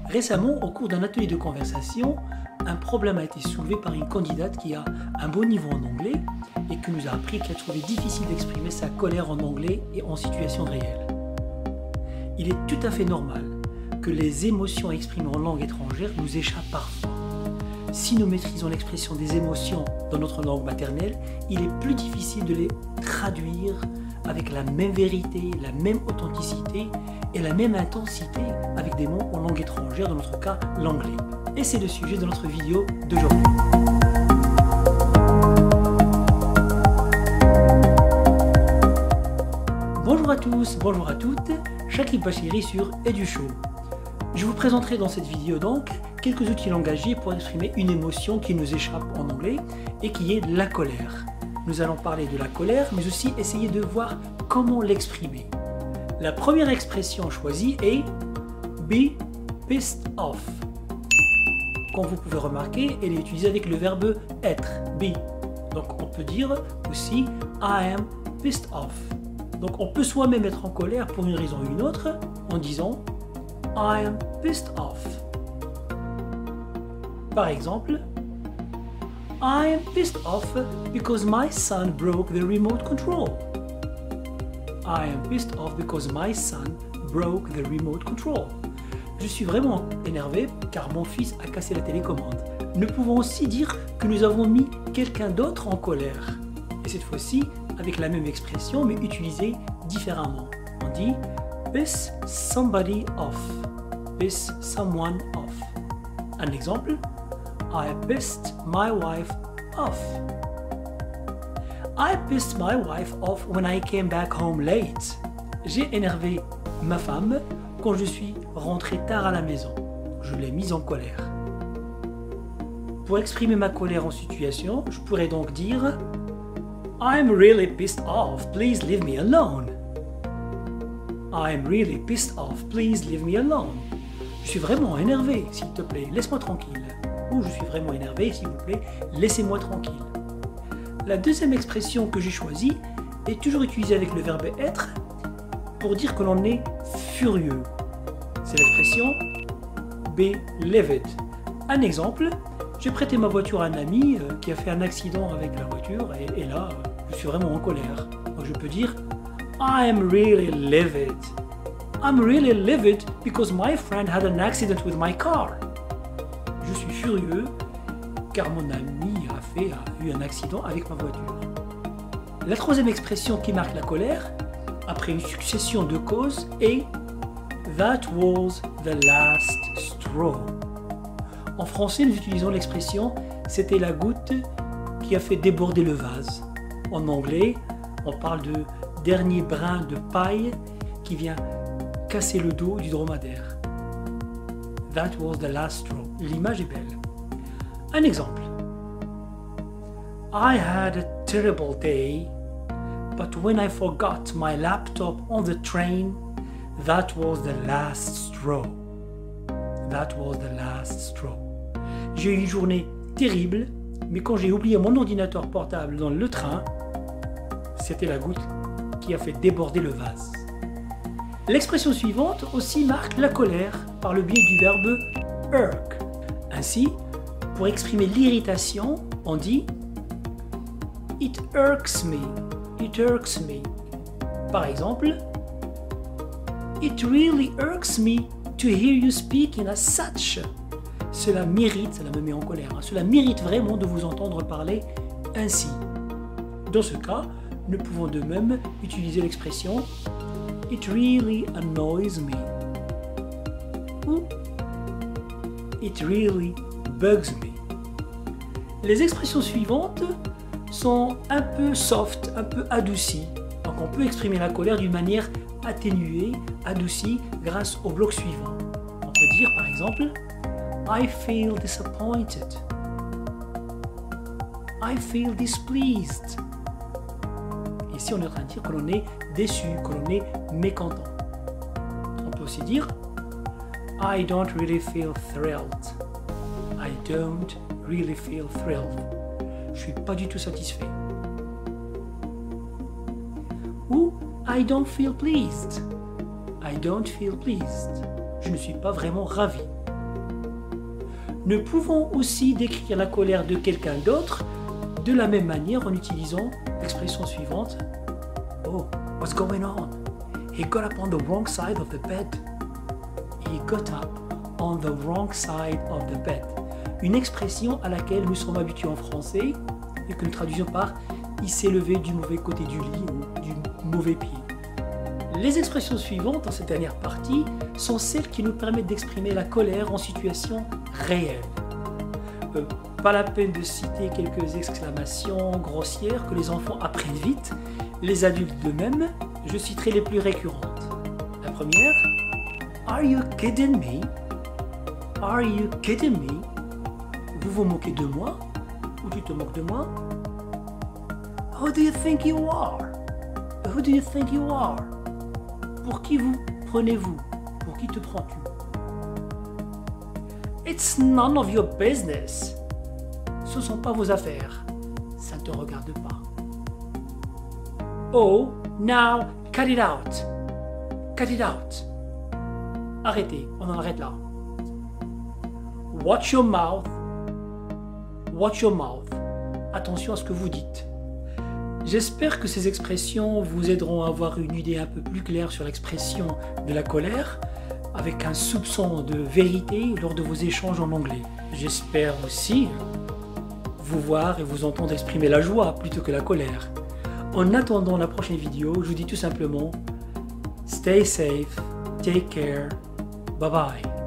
Récemment, au cours d'un atelier de conversation, un problème a été soulevé par une candidate qui a un bon niveau en anglais et qui nous a appris qu'elle trouvait difficile d'exprimer sa colère en anglais et en situation réelle. Il est tout à fait normal que les émotions exprimées en langue étrangère nous échappent parfois. Si nous maîtrisons l'expression des émotions dans notre langue maternelle, il est plus difficile de les traduire avec la même vérité, la même authenticité et la même intensité avec des mots en langue étrangère, dans notre cas l'anglais. Et c'est le sujet de notre vidéo d'aujourd'hui. Bonjour à tous, bonjour à toutes, Shakib Bachiri sur EduShow. Je vous présenterai dans cette vidéo donc quelques outils langagiers pour exprimer une émotion qui nous échappe en anglais et qui est la colère. Nous allons parler de la colère, mais aussi essayer de voir comment l'exprimer. La première expression choisie est « be pissed off ». Comme vous pouvez remarquer, elle est utilisée avec le verbe « être », « be ». Donc on peut dire aussi « I am pissed off ». Donc on peut soi-même être en colère pour une raison ou une autre en disant « I am pissed off ». Par exemple, I am pissed off because my son broke the remote control. I am pissed off because my son broke the remote control. Je suis vraiment énervé car mon fils a cassé la télécommande. Nous pouvons aussi dire que nous avons mis quelqu'un d'autre en colère. Et cette fois-ci, avec la même expression mais utilisée différemment. On dit piss somebody off. Piss someone off. Un exemple, I pissed my wife off. I pissed my wife off when I came back home late. J'ai énervé ma femme quand je suis rentré tard à la maison. Je l'ai mise en colère. Pour exprimer ma colère en situation, je pourrais donc dire I'm really pissed off, please leave me alone. I'm really pissed off, please leave me alone. Je suis vraiment énervé, s'il te plaît, laisse-moi tranquille. Ou je suis vraiment énervé, s'il vous plaît, laissez-moi tranquille. La deuxième expression que j'ai choisie est toujours utilisée avec le verbe être pour dire que l'on est furieux. C'est l'expression be livid. Un exemple, j'ai prêté ma voiture à un ami qui a fait un accident avec la voiture et là, je suis vraiment en colère. Donc je peux dire I am really livid. I'm really livid because my friend had an accident with my car. Je suis furieux car mon ami a eu un accident avec ma voiture. La troisième expression qui marque la colère, après une succession de causes, est That was the last straw. En français, nous utilisons l'expression c'était la goutte qui a fait déborder le vase. En anglais, on parle de dernier brin de paille qui vient casser le dos du dromadaire. That was the last straw. L'image est belle. Un exemple. I had a terrible day, but when I forgot my laptop on the train, that was the last straw. That was the last straw. J'ai eu une journée terrible, mais quand j'ai oublié mon ordinateur portable dans le train, c'était la goutte qui a fait déborder le vase. L'expression suivante aussi marque la colère par le biais du verbe irk. Ainsi, pour exprimer l'irritation, on dit It irks me. It irks me. Par exemple, It really irks me to hear you speaking as such. Cela mérite, cela me met en colère, cela mérite vraiment de vous entendre parler ainsi. Dans ce cas, nous pouvons de même utiliser l'expression It really annoys me. Ou It really bugs me. Les expressions suivantes sont un peu soft, un peu adoucies. Donc on peut exprimer la colère d'une manière atténuée, adoucie grâce au bloc suivant. On peut dire par exemple I feel disappointed. I feel displeased. Ici on est en train de dire que l'on est déçu, que l'on est mécontent. On peut aussi dire I don't really feel thrilled. I don't really feel thrilled. Je suis pas du tout satisfait. Ou I don't feel pleased. I don't feel pleased. Je ne suis pas vraiment ravi. Nous pouvons aussi décrire la colère de quelqu'un d'autre de la même manière en utilisant l'expression suivante. Oh, what's going on? He got up on the wrong side of the bed. He got up on the wrong side of the bed. Une expression à laquelle nous sommes habitués en français et que nous traduisons par « il s'est levé du mauvais côté du lit » ou « du mauvais pied ». Les expressions suivantes dans cette dernière partie sont celles qui nous permettent d'exprimer la colère en situation réelle. Pas la peine de citer quelques exclamations grossières que les enfants apprennent vite, les adultes de même, je citerai les plus récurrentes. La première, Are you kidding me? Are you kidding me? Vous vous moquez de moi? Ou tu te moques de moi? Who do you think you are? Who do you think you are? Pour qui vous prenez-vous? Pour qui te prends-tu? It's none of your business. Ce ne sont pas vos affaires. Ça ne te regarde pas. Oh, now cut it out. Cut it out. Arrêtez, on en arrête là. Watch your mouth. Watch your mouth. Attention à ce que vous dites. J'espère que ces expressions vous aideront à avoir une idée un peu plus claire sur l'expression de la colère, avec un soupçon de vérité lors de vos échanges en anglais. J'espère aussi vous voir et vous entendre exprimer la joie plutôt que la colère. En attendant la prochaine vidéo, je vous dis tout simplement, stay safe, take care, bye bye.